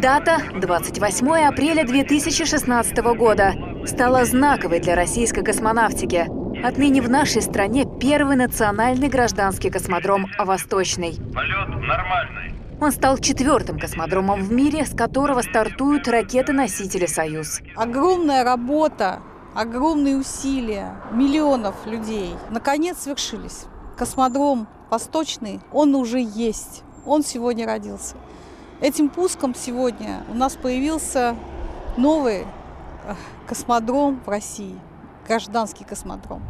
Дата 28 апреля 2016 года стала знаковой для российской космонавтики. Отныне в нашей стране первый национальный гражданский космодром «Восточный». Полет нормальный. Он стал четвертым космодромом в мире, с которого стартуют ракеты-носители «Союз». Огромная работа, огромные усилия миллионов людей наконец свершились. Космодром «Восточный», он уже есть, он сегодня родился. Этим пуском сегодня у нас появился новый космодром в России, гражданский космодром.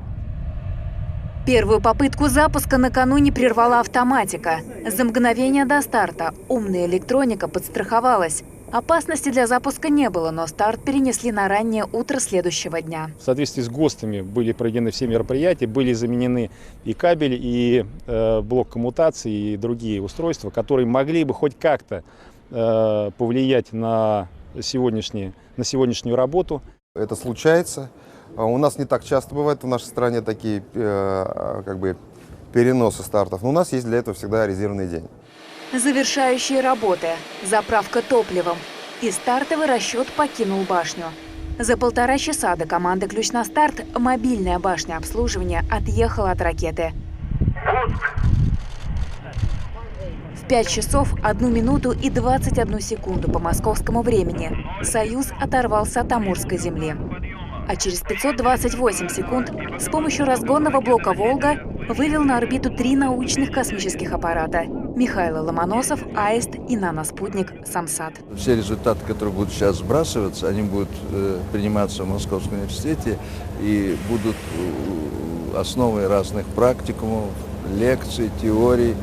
Первую попытку запуска накануне прервала автоматика. За мгновение до старта умная электроника подстраховалась. Опасности для запуска не было, но старт перенесли на раннее утро следующего дня. В соответствии с ГОСТами были проведены все мероприятия, были заменены и кабель, и блок коммутации, и другие устройства, которые могли бы хоть как-то повлиять на сегодняшнюю работу. Это случается. У нас не так часто бывает в нашей стране такие переносы стартов, но у нас есть для этого всегда резервный день. Завершающие работы, заправка топливом и стартовый расчет покинул башню. За 1,5 часа до команды «Ключ на старт» мобильная башня обслуживания отъехала от ракеты. В 5 часов 1 минуту и 21 секунду по московскому времени «Союз» оторвался от Амурской земли. А через 528 секунд с помощью разгонного блока «Волга» вывел на орбиту 3 научных космических аппарата – Михаил Ломоносов, «Аист» и наноспутник «Самсат». Все результаты, которые будут сейчас сбрасываться, они будут приниматься в Московском университете и будут основой разных практикумов, лекций, теорий.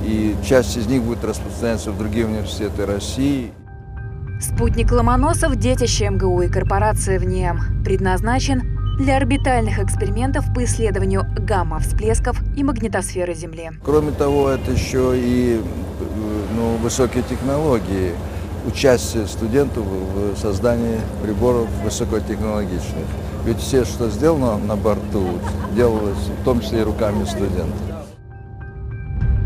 И часть из них будет распространяться в другие университеты России. Спутник Ломоносов – детище МГУ и корпорации ВНИЭМ. Предназначен для орбитальных экспериментов по исследованию гамма-всплесков и магнитосферы Земли. Кроме того, это еще и высокие технологии, участие студентов в создании приборов высокотехнологичных. Ведь все, что сделано на борту, делалось в том числе и руками студентов.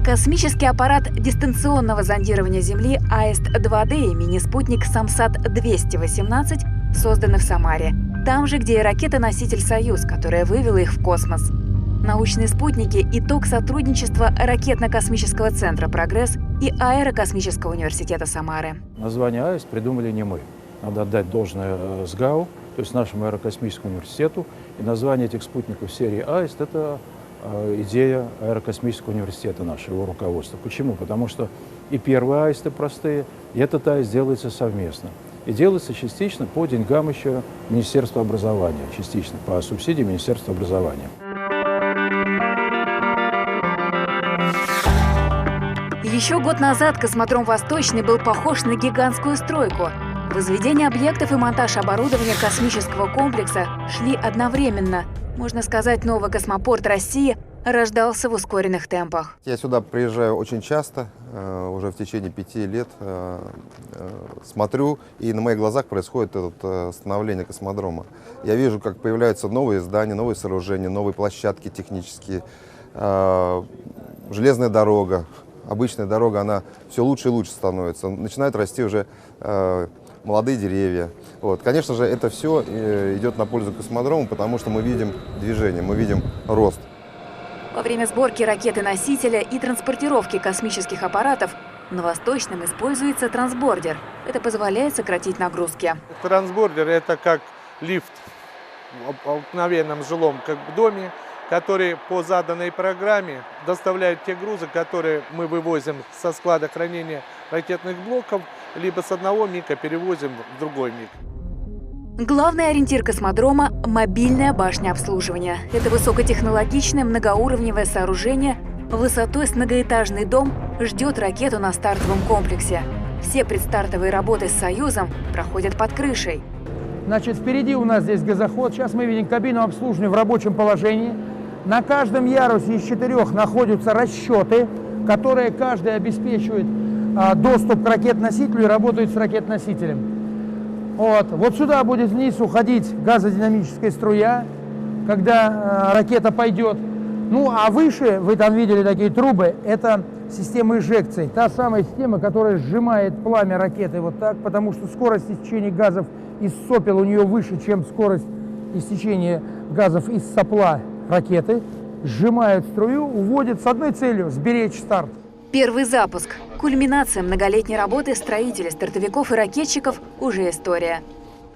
Космический аппарат дистанционного зондирования Земли «Аист-2D» и мини-спутник «Самсат-218» созданы в Самаре. Там же, где и ракета-носитель «Союз», которая вывела их в космос. Научные спутники – итог сотрудничества Ракетно-космического центра «Прогресс» и Аэрокосмического университета Самары. Название «Аист» придумали не мы. Надо отдать должное СГАУ, то есть нашему Аэрокосмическому университету. И название этих спутников серии «Аист» – это идея Аэрокосмического университета нашего, его руководства. Почему? Потому что и первые аисты простые, и этот аист делается совместно. И делается частично по деньгам еще Министерства образования, частично по субсидии Министерства образования. Еще год назад космодром «Восточный» был похож на гигантскую стройку. Возведение объектов и монтаж оборудования космического комплекса шли одновременно. Можно сказать, новый космопорт России рождался в ускоренных темпах. Я сюда приезжаю очень часто, уже в течение 5 лет. Смотрю, и на моих глазах происходит это становление космодрома. Я вижу, как появляются новые здания, новые сооружения, новые площадки технические. Железная дорога, обычная дорога, она все лучше и лучше становится. Начинают расти уже молодые деревья. Конечно же, это все идет на пользу космодрому, потому что мы видим движение, мы видим рост. Во время сборки ракеты-носителя и транспортировки космических аппаратов на Восточном используется трансбордер. Это позволяет сократить нагрузки. Трансбордер – это как лифт в обыкновенном жилом доме, который по заданной программе доставляет те грузы, которые мы вывозим со склада хранения ракетных блоков, либо с одного МИГа перевозим в другой МИГ. Главный ориентир космодрома – мобильная башня обслуживания. Это высокотехнологичное многоуровневое сооружение высотой с многоэтажный дом ждет ракету на стартовом комплексе. Все предстартовые работы с «Союзом» проходят под крышей. Значит, впереди у нас здесь газоход. Сейчас мы видим кабину обслуживания в рабочем положении. На каждом ярусе из 4 находятся расчеты, которые каждый обеспечивает доступ к ракет-носителю и работает с ракет-носителем. Вот сюда будет вниз уходить газодинамическая струя, когда ракета пойдет. Ну а выше, вы там видели такие трубы, это система эжекции. Та самая система, которая сжимает пламя ракеты вот так, потому что скорость истечения газов из сопел у нее выше, чем скорость истечения газов из сопла ракеты. Сжимает струю, уводит с одной целью – сберечь старт. Первый запуск. Кульминация многолетней работы строителей, стартовиков и ракетчиков уже история.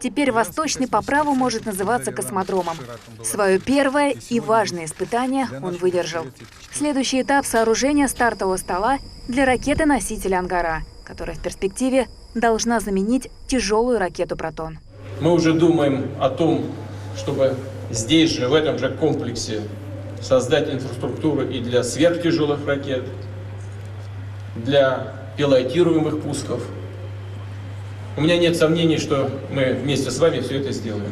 Теперь Восточный по праву может называться космодромом. Свое первое и важное испытание он выдержал. Следующий этап – сооружения стартового стола для ракеты-носителя «Ангара», которая в перспективе должна заменить тяжелую ракету «Протон». Мы уже думаем о том, чтобы здесь же, в этом же комплексе, создать инфраструктуру и для сверхтяжелых ракет, для пилотируемых пусков. У меня нет сомнений, что мы вместе с вами все это сделаем.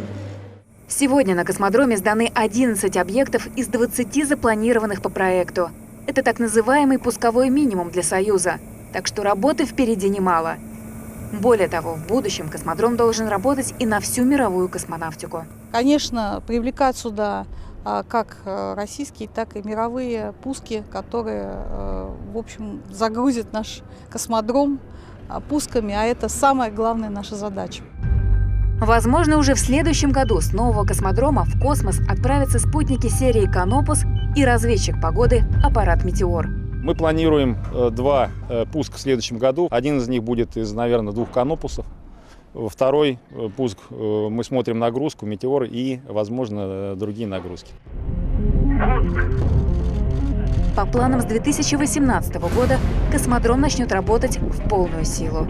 Сегодня на космодроме сданы 11 объектов из 20 запланированных по проекту. Это так называемый пусковой минимум для Союза. Так что работы впереди немало. Более того, в будущем космодром должен работать и на всю мировую космонавтику. Конечно, привлекать сюда как российские, так и мировые пуски, которые, в общем, загрузят наш космодром пусками, а это самая главная наша задача. Возможно, уже в следующем году с нового космодрома в космос отправятся спутники серии «Канопус» и разведчик погоды аппарат «Метеор». Мы планируем 2 пуска в следующем году. Один из них будет из, наверное, 2 канопусов. Второй пуск мы смотрим нагрузку, «Метеор» и, возможно, другие нагрузки. По планам с 2018 года космодром начнет работать в полную силу.